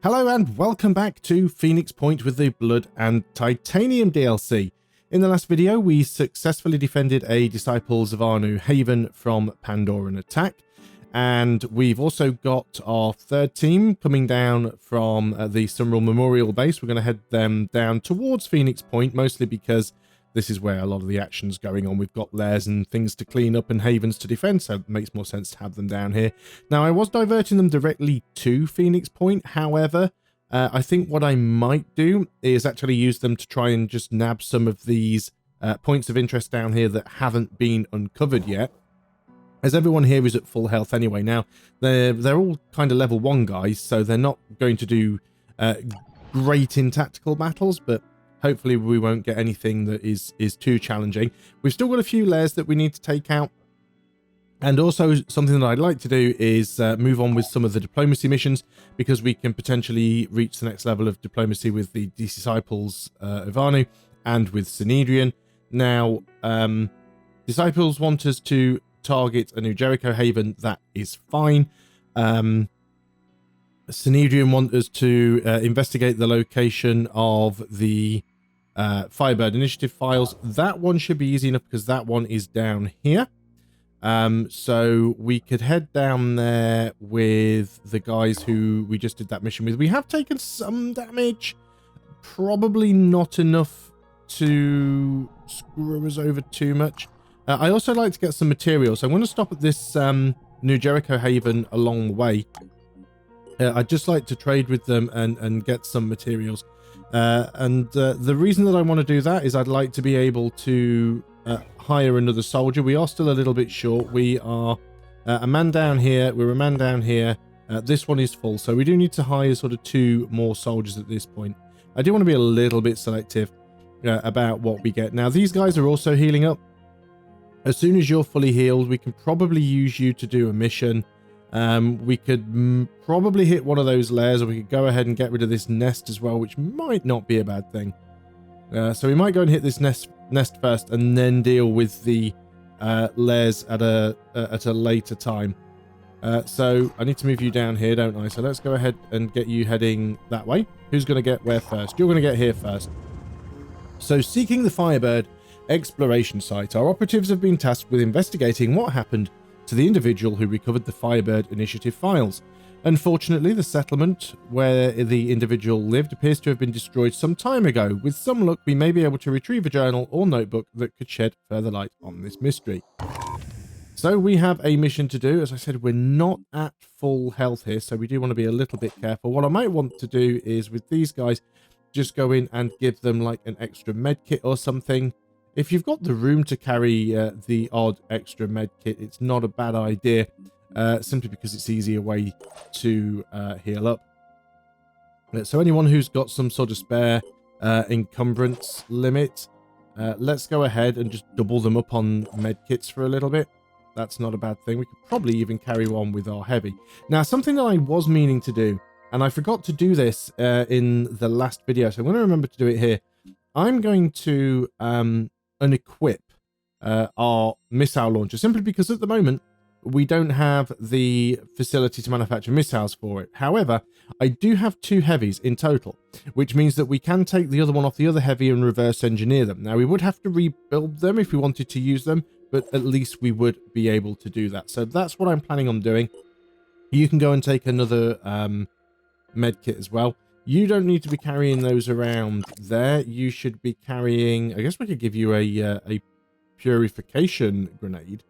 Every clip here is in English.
Hello and welcome back to Phoenix Point with the Blood and Titanium DLC. In the last video, we successfully defended a Disciples of Arnu haven from Pandoran attack, and we've also got our third team coming down from the Summeral Memorial Base. We're going to head them down towards Phoenix Point, mostly because this is where a lot of the action's going on. We've got lairs and things to clean up and havens to defend, so it makes more sense to have them down here. Now, I was diverting them directly to Phoenix Point. However, I think what I might do is actually use them to try and just nab some of these points of interest down here that haven't been uncovered yet, as everyone here is at full health anyway. Now, they're all kind of level 1 guys, so they're not going to do great in tactical battles, but hopefully we won't get anything that is too challenging. We've still got a few lairs that we need to take out. And also something that I'd like to do is move on with some of the diplomacy missions, because we can potentially reach the next level of diplomacy with the Disciples of Arnu and with Synedrian. Now, Disciples want us to target a new Jericho haven. That is fine. Synedrian want us to investigate the location of the Firebird Initiative files. That one should be easy enough because that one is down here. So we could head down there with the guys who we just did that mission with. We have taken some damage, probably not enough to screw us over too much. I also like to get some materials, so I'm going to stop at this New Jericho haven along the way. I'd just like to trade with them and get some materials. The reason that I want to do that is I'd like to be able to hire another soldier. We are still a little bit short. We are a man down here. We're a man down here. This one is full, so we do need to hire sort of 2 more soldiers at this point. I do want to be a little bit selective about what we get. Now, these guys are also healing up. As soon as you're fully healed, we can probably use you to do a mission. We could probably hit one of those lairs, or we could go ahead and get rid of this nest as well, which might not be a bad thing. So we might go and hit this nest first, and then deal with the lairs at a later time. So I need to move you down here, don't I? So let's go ahead and get you heading that way. Who's going to get where first? You're going to get here first. So, seeking the Firebird exploration site, our operatives have been tasked with investigating what happened to the individual who recovered the Firebird Initiative files. Unfortunately, the settlement where the individual lived appears to have been destroyed some time ago. With some luck, we may be able to retrieve a journal or notebook that could shed further light on this mystery. So we have a mission to do. As I said, we're not at full health here, so we do want to be a little bit careful. What I might want to do is, with these guys, just go in and give them like an extra med kit or something. If you've got the room to carry the odd extra med kit, it's not a bad idea, simply because it's an easier way to heal up. So anyone who's got some sort of spare encumbrance limit, let's go ahead and just double them up on med kits for a little bit. That's not a bad thing. We could probably even carry one with our heavy. Now, something that I was meaning to do, and I forgot to do this in the last video, so I'm going to remember to do it here. I'm going to unequip our missile launcher, simply because at the moment we don't have the facility to manufacture missiles for it. However, I do have 2 heavies in total, which means that we can take the other one off the other heavy and reverse engineer them. Now, we would have to rebuild them if we wanted to use them, but at least we would be able to do that. So that's what I'm planning on doing. You can go and take another med kit as well. You don't need to be carrying those around there. You should be carrying, I guess we could give you a purification grenade.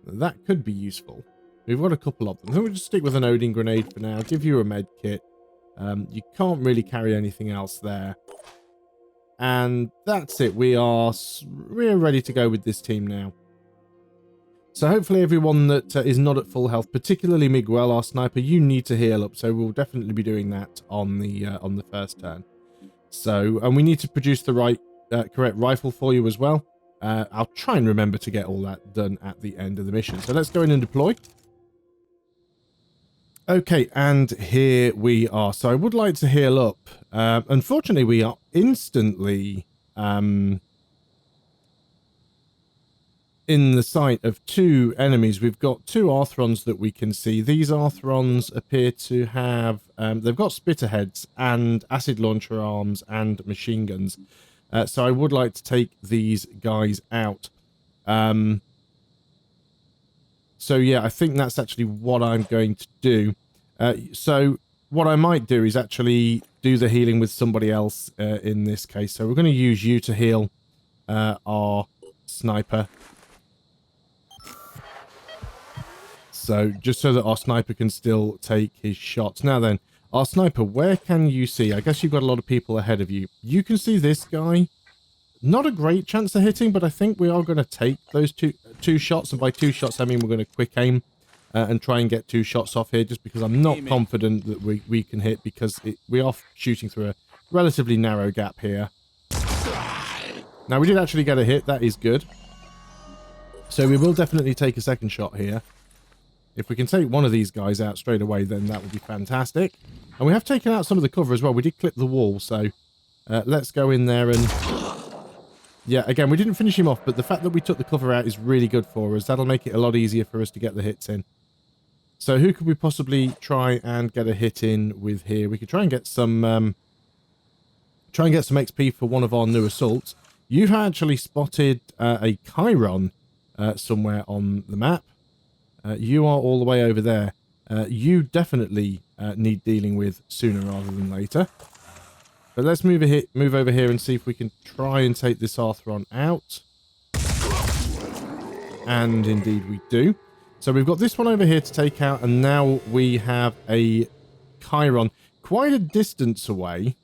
That could be useful. We've got a couple of them. So we'll just stick with an Odin grenade for now. Give you a med kit. You can't really carry anything else there. And that's it. We're ready to go with this team now. So hopefully everyone that is not at full health, particularly Miguel, our sniper, you need to heal up. So we'll definitely be doing that on the first turn. So, and we need to produce the correct rifle for you as well. I'll try and remember to get all that done at the end of the mission. So let's go in and deploy. Okay, and here we are. So I would like to heal up. Unfortunately, we are instantly in the sight of two enemies. We've got two Arthrons that we can see. These Arthrons appear to have... they've got spitter heads and acid launcher arms and machine guns. So I would like to take these guys out. So yeah, I think that's actually what I'm going to do. So what I might do is actually do the healing with somebody else in this case. So we're going to use you to heal our sniper. So just so that our sniper can still take his shots. Now then, our sniper, where can you see? I guess you've got a lot of people ahead of you. You can see this guy. Not a great chance of hitting, but I think we are going to take those two shots. And by two shots, I mean we're going to quick aim and try and get two shots off here, just because I'm not confident that we can hit, because we are shooting through a relatively narrow gap here. Now, we did actually get a hit. That is good. So we will definitely take a second shot here. If we can take one of these guys out straight away, then that would be fantastic. And we have taken out some of the cover as well. We did clip the wall, so let's go in there and... Yeah, again, we didn't finish him off, but the fact that we took the cover out is really good for us. That'll make it a lot easier for us to get the hits in. So who could we possibly try and get a hit in with here? We could try and get some XP for one of our new assaults. You've actually spotted a Chiron somewhere on the map. You are all the way over there. You definitely need dealing with sooner rather than later. But let's move over here and see if we can try and take this Arthron out. And indeed we do. So we've got this one over here to take out, and now we have a Chiron quite a distance away.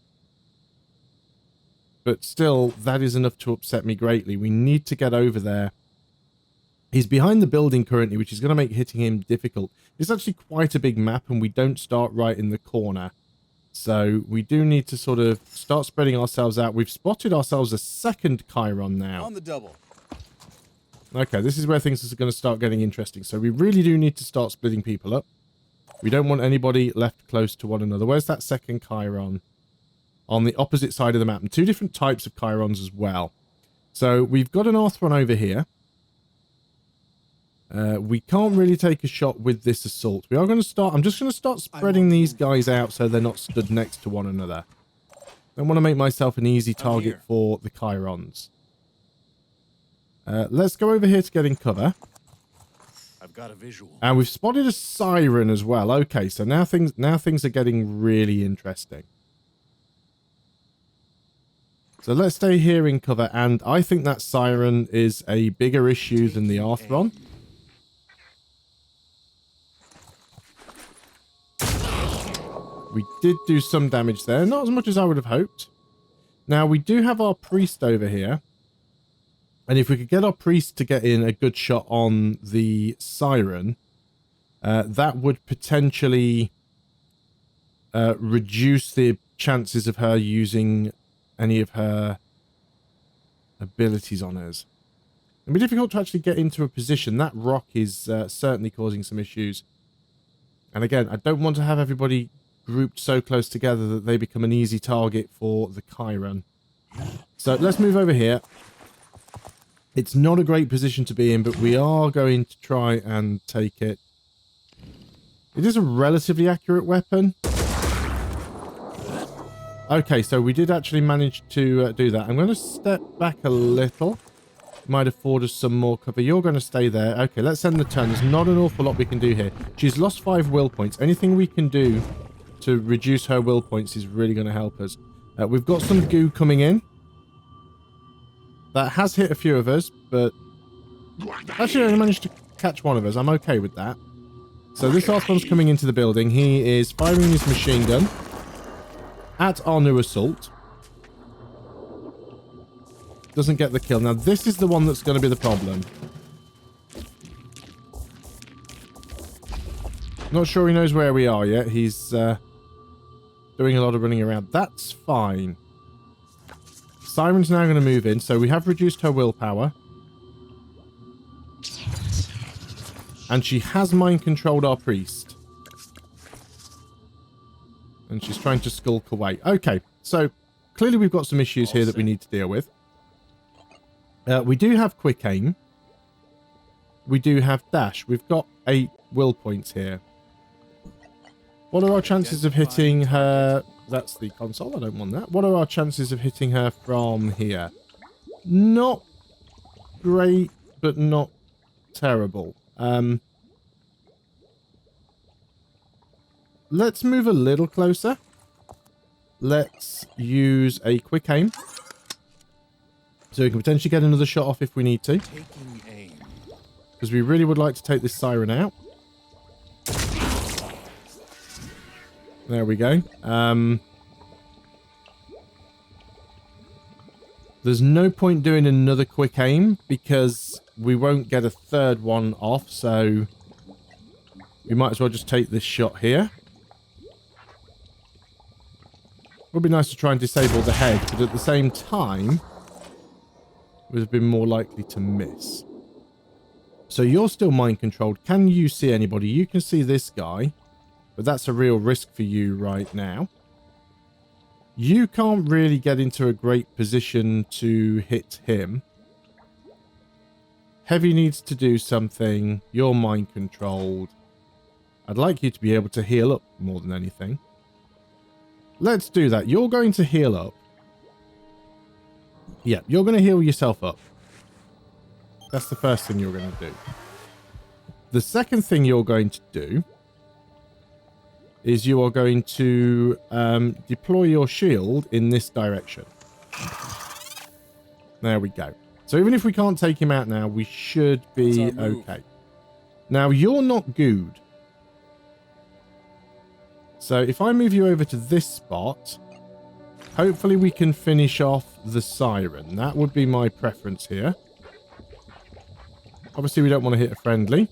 But still, that is enough to upset me greatly. We need to get over there. He's behind the building currently, which is going to make hitting him difficult. It's actually quite a big map, and we don't start right in the corner. So we do need to sort of start spreading ourselves out. We've spotted ourselves a second Chiron now. On the double. Okay, this is where things are going to start getting interesting. So we really do need to start splitting people up. We don't want anybody left close to one another. Where's that second Chiron? On the opposite side of the map. And two different types of Chirons as well. So we've got an Arthron over here. We can't really take a shot with this assault. We are going to start... I'm just going to start spreading these guys out so they're not stood next to one another. I want to make myself an easy target for the Chirons. Let's go over here to get in cover. I've got a visual. And we've spotted a Siren as well. Okay, so now things are getting really interesting. So let's stay here in cover, and I think that Siren is a bigger issue than the Arthron. We did do some damage there, not as much as I would have hoped. Now, we do have our priest over here. And if we could get our priest to get in a good shot on the Siren, that would potentially reduce the chances of her using any of her abilities on us. It'd be difficult to actually get into a position. That rock is certainly causing some issues. And again, I don't want to have everybody grouped so close together that they become an easy target for the Chiron. So let's move over here. It's not a great position to be in, but we are going to try and take it. It is a relatively accurate weapon. Okay, so we did actually manage to do that. I'm going to step back a little. Might afford us some more cover. You're going to stay there. Okay, let's end the turn. There's not an awful lot we can do here. She's lost 5 will points. Anything we can do to reduce her will points is really going to help us. We've got some goo coming in. That has hit a few of us, but actually I managed to catch one of us. I'm okay with that. So this Arthron's coming into the building. He is firing his machine gun at our new assault. Doesn't get the kill. Now this is the one that's going to be the problem. Not sure he knows where we are yet. He's doing a lot of running around. That's fine. Siren's now going to move in, so we have reduced her willpower. And she has mind-controlled our priest. And she's trying to skulk away. Okay, so clearly we've got some issues here that we need to deal with. We do have quick aim. we do have dash. We've got 8 will points here. What are our chances of hitting her? That's the console. I don't want that. What are our chances of hitting her from here? Not great, but not terrible. Let's move a little closer. Let's use a quick aim. So we can potentially get another shot off if we need to. Because we really would like to take this siren out. There we go. There's no point doing another quick aim because we won't get a third one off. So we might as well just take this shot here. It would be nice to try and disable the head, but at the same time, would have been more likely to miss. So you're still mind controlled. Can you see anybody? You can see this guy, but that's a real risk for you right now. You can't really get into a great position to hit him. Heavy needs to do something. You're mind controlled. I'd like you to be able to heal up more than anything. Let's do that. You're going to heal up. Yeah, you're going to heal yourself up. That's the first thing you're going to do. The second thing you're going to do is you are going to deploy your shield in this direction. There we go. So even if we can't take him out now, we should be okay. Now, you're not gooed. So if I move you over to this spot, hopefully we can finish off the siren. That would be my preference here. Obviously, we don't want to hit a friendly.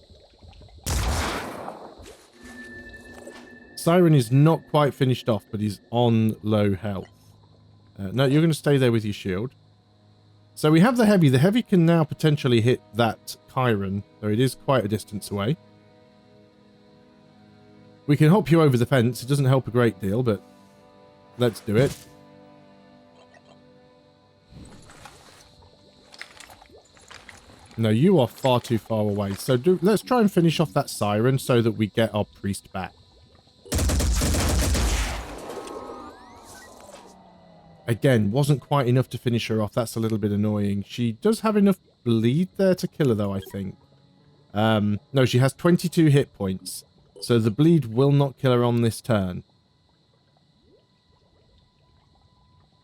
Siren is not quite finished off, but he's on low health. No, you're going to stay there with your shield. So we have the heavy. The heavy can now potentially hit that Chiron, though it is quite a distance away. We can hop you over the fence. It doesn't help a great deal, but let's do it. No, you are far too far away. So let's try and finish off that siren so that we get our priest back. Again, wasn't quite enough to finish her off. That's a little bit annoying. She does have enough bleed there to kill her, though, I think. No, she has 22 hit points. So the bleed will not kill her on this turn.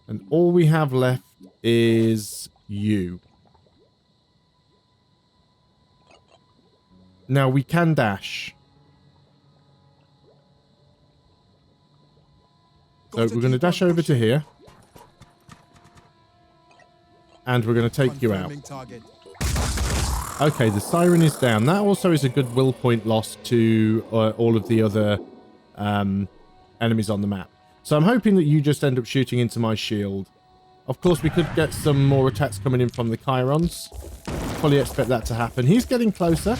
And all we have left is you. Now we can dash. So we're going to dash over to here. And we're going to take you out. Okay, the siren is down. That also is a good will point loss to all of the other enemies on the map. So I'm hoping that you just end up shooting into my shield. Of course, we could get some more attacks coming in from the Chirons. Fully expect that to happen. He's getting closer.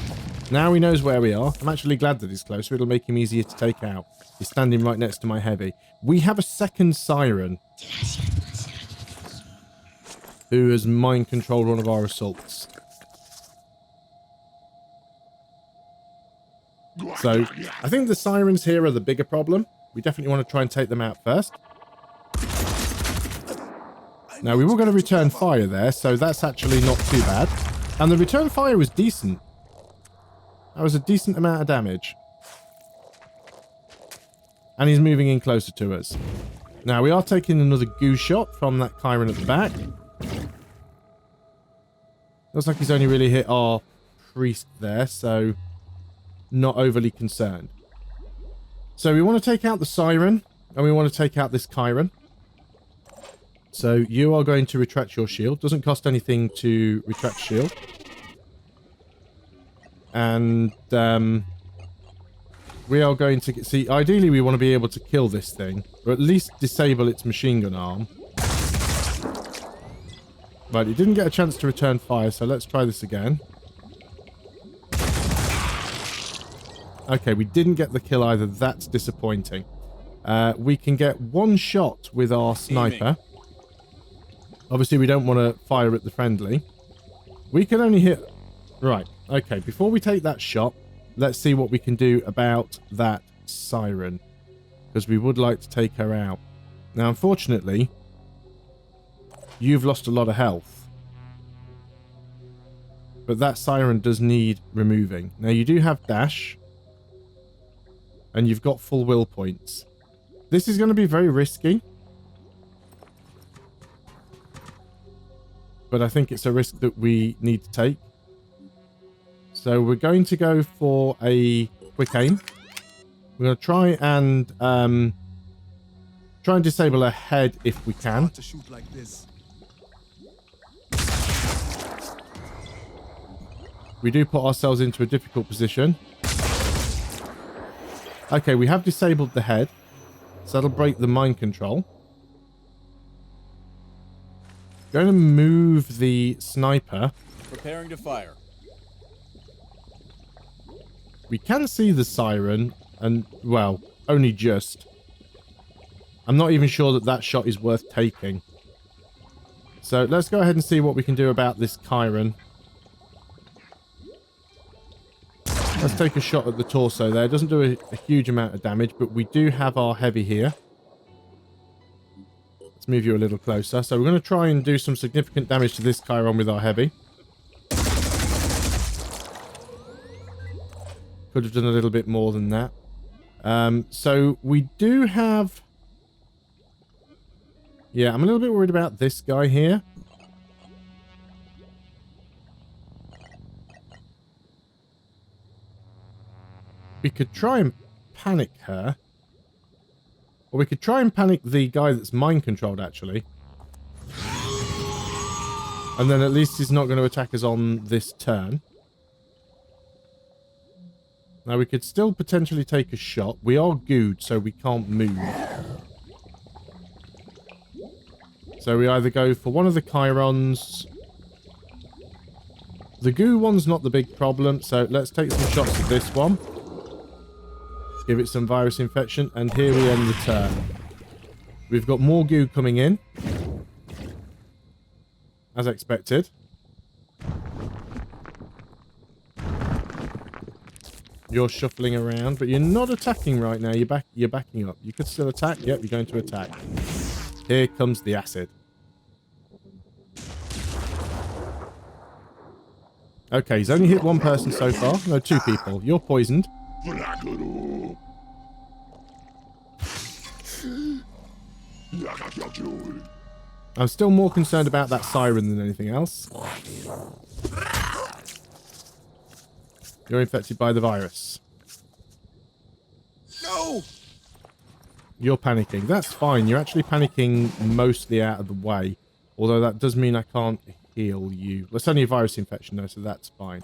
Now he knows where we are. I'm actually glad that he's closer. It'll make him easier to take out. He's standing right next to my heavy. We have a second siren who has mind controlled one of our assaults. So I think the sirens here are the bigger problem. We definitely want to try and take them out first. Now, we were going to return fire there, so that's actually not too bad. And the return fire was decent. That was a decent amount of damage. And he's moving in closer to us. Now, we are taking another goo shot from that Chiron at the back. Looks like he's only really hit our priest there, so not overly concerned. So we want to take out the siren, and we want to take out this Chiron. So you are going to retract your shield. Doesn't cost anything to retract shield. And we are going to see, ideally we want to be able to kill this thing, or at least disable its machine gun arm. Right, it didn't get a chance to return fire, so let's try this again. Okay, we didn't get the kill either. That's disappointing. We can get one shot with our sniper. Obviously, we don't want to fire at the friendly. We can only hit... Right. Okay, before we take that shot, let's see what we can do about that Siren. Because we would like to take her out. Now, unfortunately, you've lost a lot of health. But that Siren does need removing. Now, you do have dash. And you've got full will points. This is going to be very risky. But I think it's a risk that we need to take. So we're going to go for a quick aim. We're going to try and disable her head if we can. To shoot like this. We do put ourselves into a difficult position. Okay, we have disabled the head. So that'll break the mind control. Going to move the sniper. Preparing to fire. We can see the Siren, and, well, only just. I'm not even sure that that shot is worth taking. So let's go ahead and see what we can do about this Chiron. Let's take a shot at the torso there. It doesn't do a huge amount of damage, but we do have our heavy here. Let's move you a little closer. So we're going to try and do some significant damage to this Chiron with our heavy. Could have done a little bit more than that. So we do have... Yeah, I'm a little bit worried about this guy here. We could try and panic her. Or we could try and panic the guy that's mind controlled, actually. And then at least he's not going to attack us on this turn. Now, we could still potentially take a shot. We are gooed, so we can't move. So we either go for one of the Chirons. The goo one's not the big problem, so let's take some shots at this one. Give it some virus infection, and here we end the turn. We've got more goo coming in. As expected. You're shuffling around, but you're not attacking right now. You're backing up. You could still attack. Yep, you're going to attack. Here comes the acid. Okay, he's only hit one person so far. No, two people. You're poisoned. I'm still more concerned about that Siren than anything else. You're infected by the virus. No! You're panicking. That's fine. You're actually panicking mostly out of the way. Although that does mean I can't heal you. Well, it's only a virus infection though, so that's fine.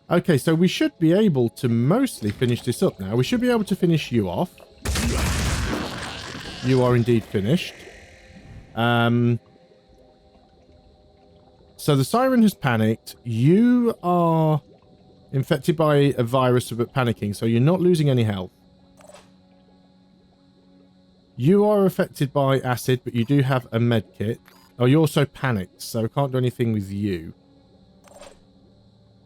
Okay, so we should be able to mostly finish this up now. We should be able to finish you off. You are indeed finished. So the Siren has panicked. You are infected by a virus but panicking, so you're not losing any health. You are affected by acid, but you do have a med kit. Oh, you're also panicked, so I can't do anything with you.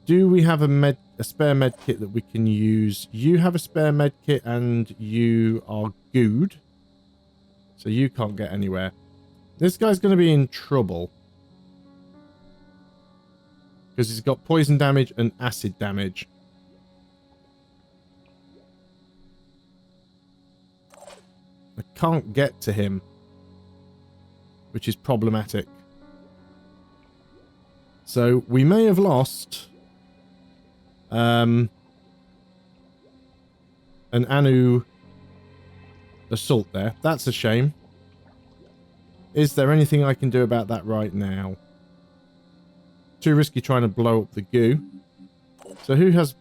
Do we have a spare med kit that we can use? You have a spare med kit and you are gooed. So you can't get anywhere. This guy's going to be in trouble. Because he's got poison damage and acid damage. I can't get to him. Which is problematic. So we may have lost an Anu assault there. That's a shame. Is there anything I can do about that right now? Too risky trying to blow up the goo. So who has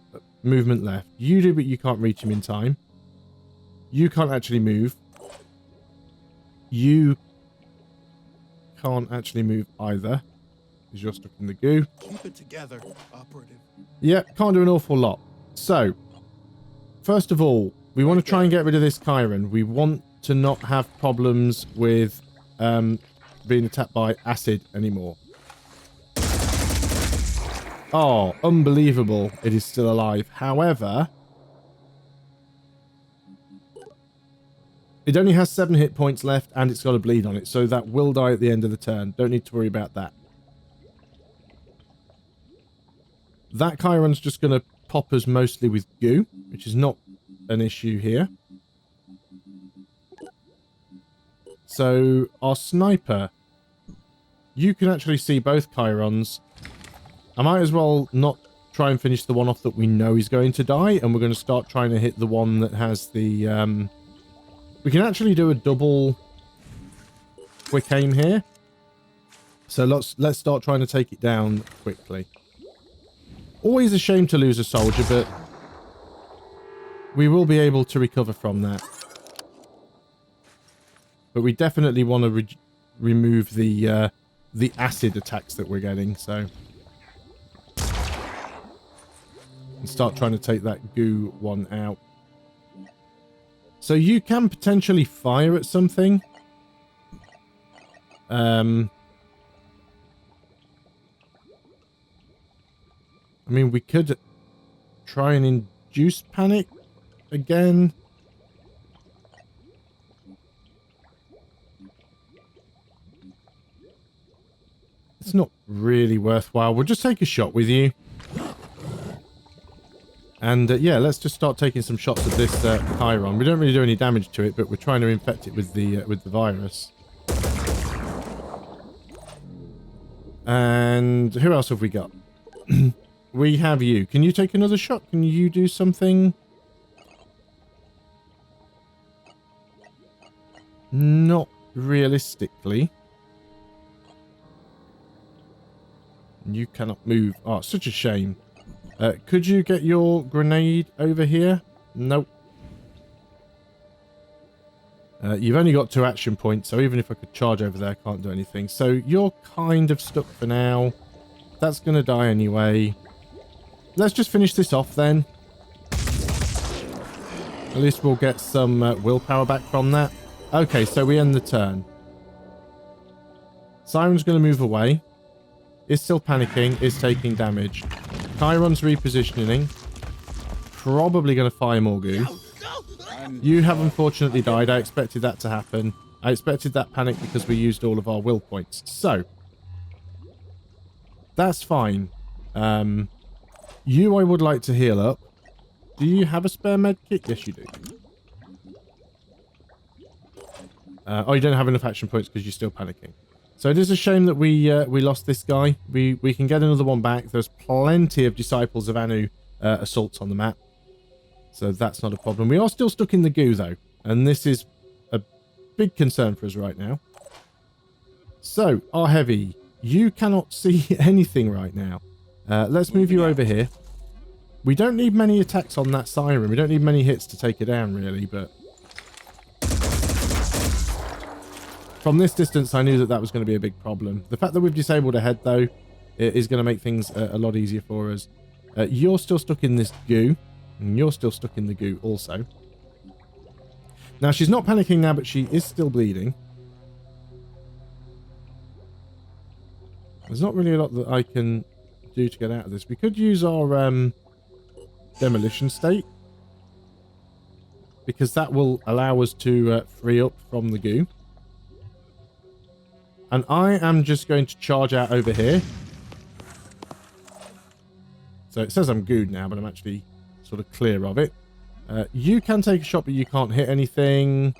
movement left? You do, but you can't reach him in time. You can't actually move. You can't actually move either. Because you're stuck in the goo. Keep it together, operative. Yeah, can't do an awful lot. So, first of all, we want to try and get rid of this Chiron. We want to not have problems with being attacked by acid anymore. Oh, unbelievable. It is still alive. However, it only has 7 hit points left and it's got a bleed on it. So that will die at the end of the turn. Don't need to worry about that. That Chiron's just going to pop us mostly with goo, which is not an issue here. So our sniper, you can actually see both Chirons. I might as well not try and finish the one off that we know is going to die, and we're going to start trying to hit the one that has the... we can actually do a double quick aim here. So let's start trying to take it down quickly. Always a shame to lose a soldier, but we will be able to recover from that. But we definitely want to remove the acid attacks that we're getting, so... and start trying to take that goo one out. So you can potentially fire at something. I mean, we could try and induce panic again. It's not really worthwhile. We'll just take a shot with you. And yeah, let's just start taking some shots at this Chiron. We don't really do any damage to it, but we're trying to infect it with the virus. And who else have we got? We have you. Can you take another shot? Can you do something? Not realistically. You cannot move. Oh, it's such a shame. Could you get your grenade over here? Nope. You've only got 2 action points, so even if I could charge over there, I can't do anything. So you're kind of stuck for now. That's going to die anyway. Let's just finish this off then. At least we'll get some willpower back from that. Okay, so we end the turn. Siren's going to move away. Is still panicking, is taking damage. Chiron's repositioning. Probably going to fire more goo. You have unfortunately died. I expected that to happen. I expected that panic because we used all of our will points. So, that's fine. You I would like to heal up. Do you have a spare med kit? Yes, you do. Oh, you don't have enough action points because you're still panicking. So it is a shame that we lost this guy. We can get another one back. There's plenty of Disciples of Anu assaults on the map. So that's not a problem. We are still stuck in the goo, though. And this is a big concern for us right now. So, our heavy. You cannot see anything right now. Let's move you over here. We don't need many attacks on that Siren. We don't need many hits to take it down, really, but... from this distance, I knew that that was going to be a big problem. The fact that we've disabled a head, though, is going to make things a lot easier for us. You're still stuck in this goo. And you're still stuck in the goo also. Now, she's not panicking now, but she is still bleeding. There's not really a lot that I can do to get out of this. We could use our demolition state. Because that will allow us to free up from the goo. And I am just going to charge out over here. So it says I'm gooed now, but I'm actually sort of clear of it. You can take a shot, but you can't hit anything.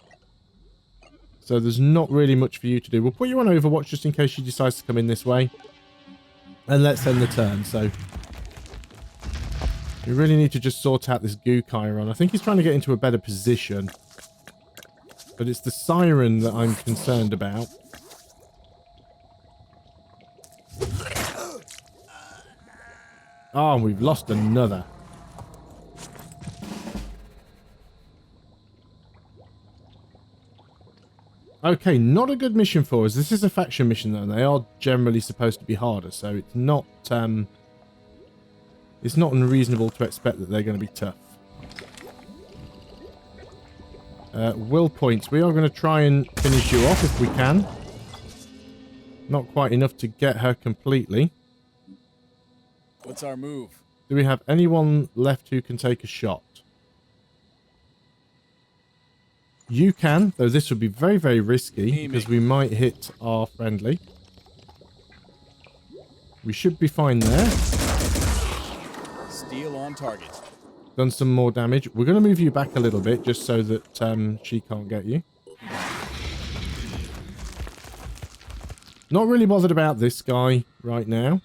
So there's not really much for you to do. We'll put you on Overwatch just in case she decides to come in this way. And let's end the turn. So we really need to just sort out this goo Chiron. I think he's trying to get into a better position. But it's the Siren that I'm concerned about. Oh, we've lost another. Okay, not a good mission for us. This is a faction mission, though. They are generally supposed to be harder, so it's not unreasonable to expect that they're going to be tough. Will points. We are going to try and finish you off if we can. Not quite enough to get her completely. What's our move? Do we have anyone left who can take a shot? You can, though this would be very, very risky because we might hit our friendly. We should be fine there. Steel on target. Done some more damage. We're going to move you back a little bit just so that she can't get you. Not really bothered about this guy right now.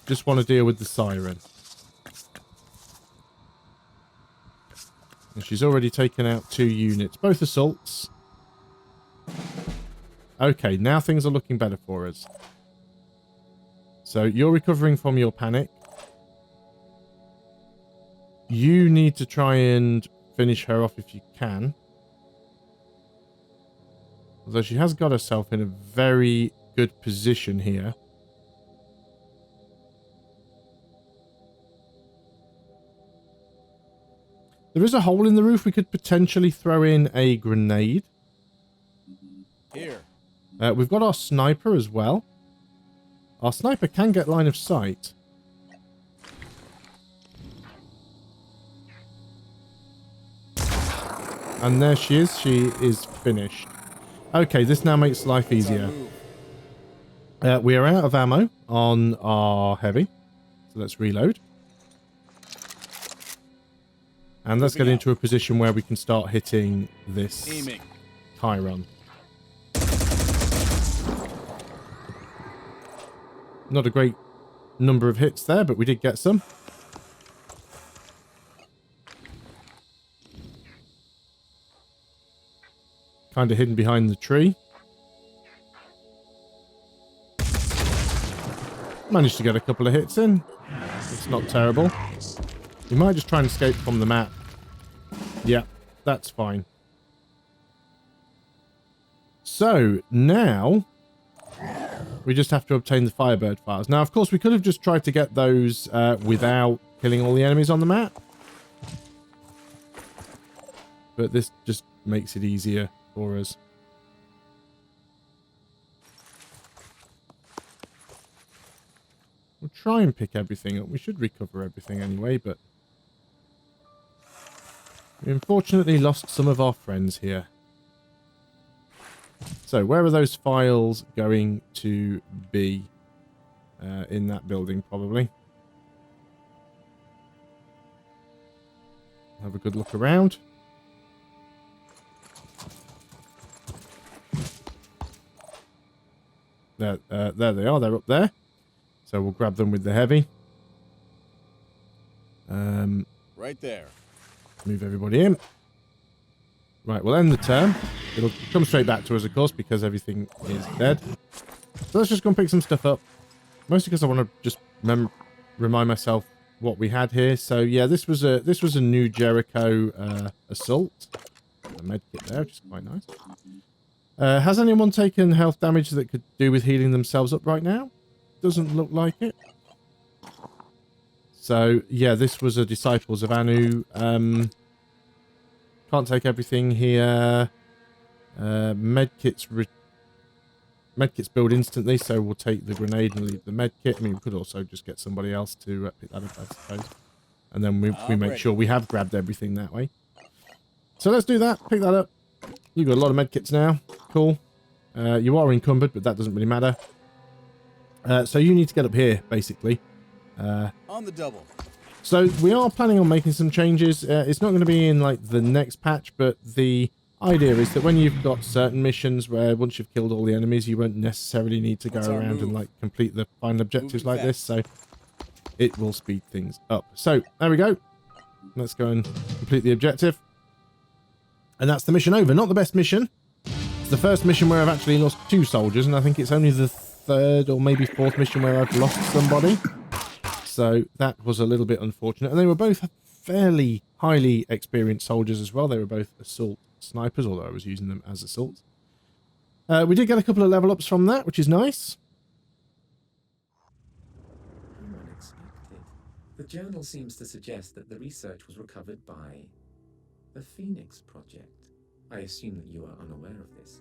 Just want to deal with the Siren. And she's already taken out 2 units. Both assaults. Okay, now things are looking better for us. So you're recovering from your panic. You need to try and finish her off if you can. Although she has got herself in a very good position here. There is a hole in the roof. We could potentially throw in a grenade. Here. We've got our sniper as well. Our sniper can get line of sight. And there she is. She is finished. Okay, this now makes life easier. We are out of ammo on our heavy. So let's reload. And let's get into a position where we can start hitting this Chiron. Not a great number of hits there, but we did get some. Kind of hidden behind the tree. Managed to get a couple of hits in. It's not terrible. We might just try and escape from the map. Yeah, that's fine. So, now we just have to obtain the Firebird files. Now, of course, we could have just tried to get those without killing all the enemies on the map. But this just makes it easier for us. We'll try and pick everything up. We should recover everything anyway, but we unfortunately lost some of our friends here. So, where are those files going to be? In that building, probably. Have a good look around. There they are. They're up there. So we'll grab them with the heavy. Right there. Move everybody in. Right, we'll end the turn. It'll come straight back to us, of course, because everything is dead. So let's just go and pick some stuff up. Mostly because I want to just remind myself what we had here. So yeah, this was a new Jericho assault. A med kit there, which is quite nice. Has anyone taken health damage that could do with healing themselves up right now? Doesn't look like it. So, yeah, this was a Disciples of Anu. Can't take everything here. Medkits build instantly, so we'll take the grenade and leave the medkit. I mean, we could also just get somebody else to pick that up, I suppose. And then we make sure we have grabbed everything that way. So let's do that. Pick that up. You've got a lot of medkits now. Cool. You are encumbered, but that doesn't really matter. So you need to get up here, basically. On the double. So we are planning on making some changes. It's not going to be in like the next patch, but the idea is that when you've got certain missions where once you've killed all the enemies, you won't necessarily need to go around and like complete the final objectives like this. So it will speed things up. So there we go. Let's go and complete the objective. And that's the mission over. Not the best mission. It's the first mission where I've actually lost 2 soldiers, and I think it's only the 3rd or maybe 4th mission where I've lost somebody. So that was a little bit unfortunate. And they were both fairly highly experienced soldiers as well. They were both assault snipers, although I was using them as assaults. We did get a couple of level ups from that, which is nice. Unexpected. The journal seems to suggest that the research was recovered by the Phoenix Project. I assume that you are unaware of this.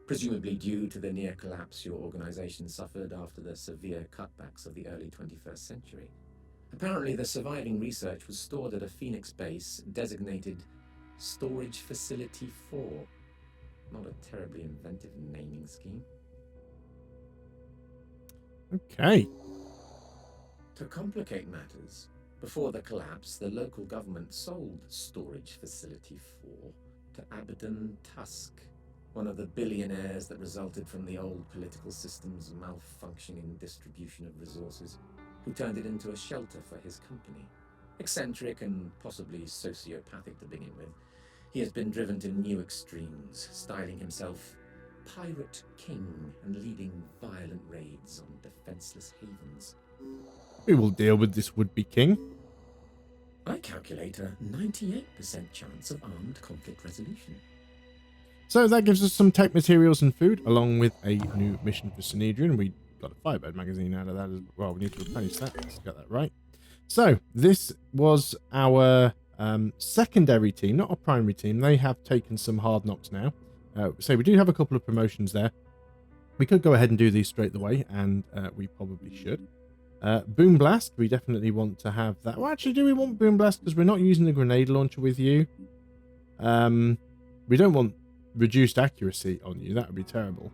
presumably due to the near collapse your organization suffered after the severe cutbacks of the early 21st century. Apparently, the surviving research was stored at a Phoenix base designated Storage Facility 4. Not a terribly inventive naming scheme. Okay. To complicate matters, before the collapse, the local government sold Storage Facility 4 to Abaddon Tusk, one of the billionaires that resulted from the old political system's malfunctioning distribution of resources, who turned it into a shelter for his company. Eccentric and possibly sociopathic to begin with, he has been driven to new extremes, styling himself Pirate King and leading violent raids on defenseless havens. We will deal with this would-be king. I calculate a 98% chance of armed conflict resolution. So that gives us some tech materials and food, along with a new mission for Synedrian. We got a Firebird magazine out of that as well. We need to replenish that. Let's get that right. So this was our secondary team, not our primary team. They have taken some hard knocks now. So we do have a couple of promotions there. We could go ahead and do these straight away, and we probably should. Boom Blast, we definitely want to have that. Well, actually, do we want Boom Blast? Because we're not using the grenade launcher with you. We don't want reduced accuracy on you. That would be terrible.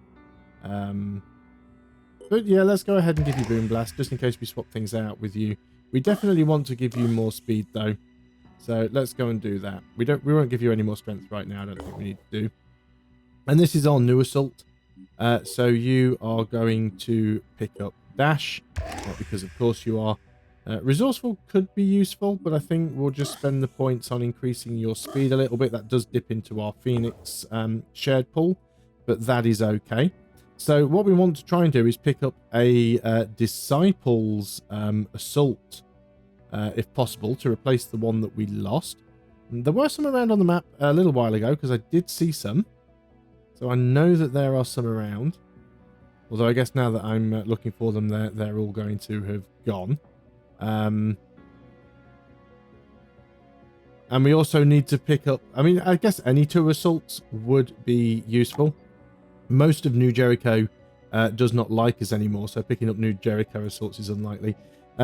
But yeah, let's go ahead and give you Boom Blast, just in case we swap things out with you. We definitely want to give you more speed, though. So let's go and do that. We won't give you any more strength right now. I don't think we need to do. And this is our new assault. So you are going to pick up Dash, because of course you are. Resourceful could be useful, but I think we'll just spend the points on increasing your speed a little bit. That does dip into our Phoenix shared pool, but that is okay. So what we want to try and do is pick up a Disciples assault, if possible, to replace the one that we lost. There were some around on the map a little while ago, because I did see some. So I know that there are some around. Although I guess now that I'm looking for them, they're all going to have gone. And we also need to pick up... I mean, I guess any 2 assaults would be useful. Most of New Jericho does not like us anymore, so picking up New Jericho assaults is unlikely.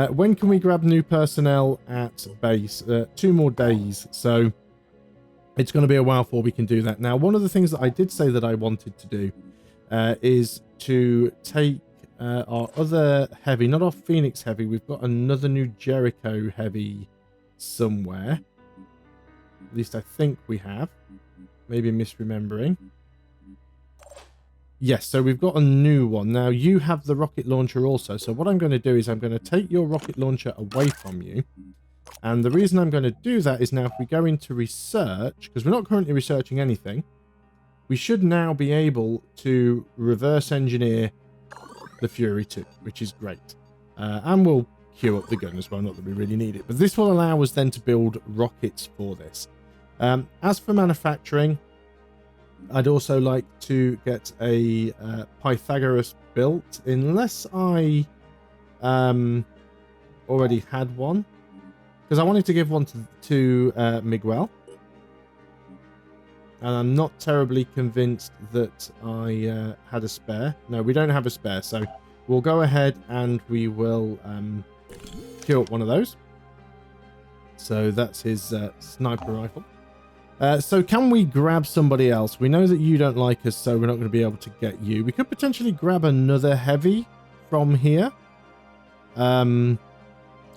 When can we grab new personnel at base? 2 more days, so it's going to be a while before we can do that. Now, one of the things that I did say that I wanted to do is to take our other heavy, not our Phoenix heavy. We've got another New Jericho heavy somewhere. At least I think we have. Maybe misremembering. Yes, so we've got a new one. Now, you have the rocket launcher also. So what I'm going to do is I'm going to take your rocket launcher away from you. And the reason I'm going to do that is now if we go into research, because we're not currently researching anything, we should now be able to reverse engineer the Fury 2, which is great. And we'll queue up the gun as well, not that we really need it. But this will allow us then to build rockets for this. As for manufacturing, I'd also like to get a Pythagoras built, unless I already had one. Because I wanted to give one to Miguel. And I'm not terribly convinced that I had a spare. No, we don't have a spare. So we'll go ahead and we will queue up one of those. So that's his sniper rifle. So can we grab somebody else? We know that you don't like us, so we're not going to be able to get you. We could potentially grab another heavy from here. I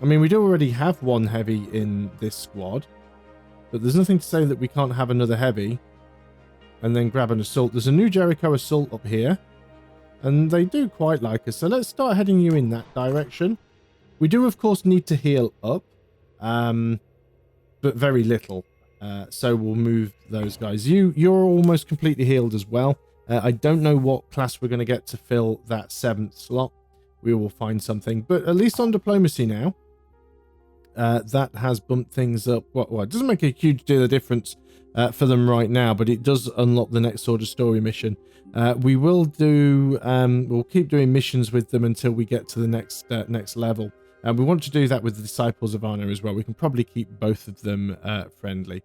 mean, we do already have one heavy in this squad. But there's nothing to say that we can't have another heavy. And then grab an assault. There's a New Jericho assault up here. And they do quite like us. So let's start heading you in that direction. We do, of course, need to heal up. But very little. So we'll move those guys. You're almost completely healed as well. I don't know what class we're going to get to fill that 7th slot. We will find something. But at least on diplomacy now, that has bumped things up. Well, it doesn't make a huge deal of difference for them right now, but it does unlock the next sort of story mission. We will do... we'll keep doing missions with them until we get to the next level. And we want to do that with the Disciples of Honor as well. We can probably keep both of them friendly.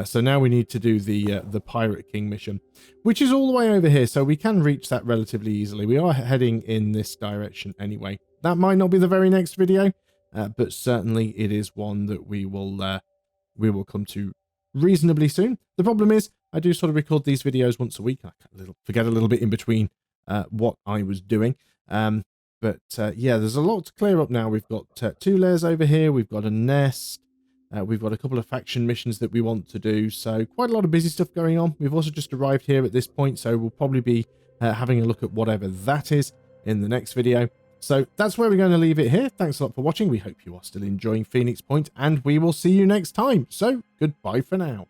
So now we need to do the Pirate King mission, which is all the way over here. So we can reach that relatively easily. We are heading in this direction anyway. That might not be the very next video, but certainly it is one that we will come to reasonably soon. The problem is I do sort of record these videos once a week. I forget a little bit in between what I was doing. But yeah, there's a lot to clear up now. We've got 2 layers over here. We've got a nest. We've got a couple of faction missions that we want to do. So quite a lot of busy stuff going on. We've also just arrived here at this point. So we'll probably be having a look at whatever that is in the next video. So that's where we're going to leave it here. Thanks a lot for watching. We hope you are still enjoying Phoenix Point, and we will see you next time. So goodbye for now.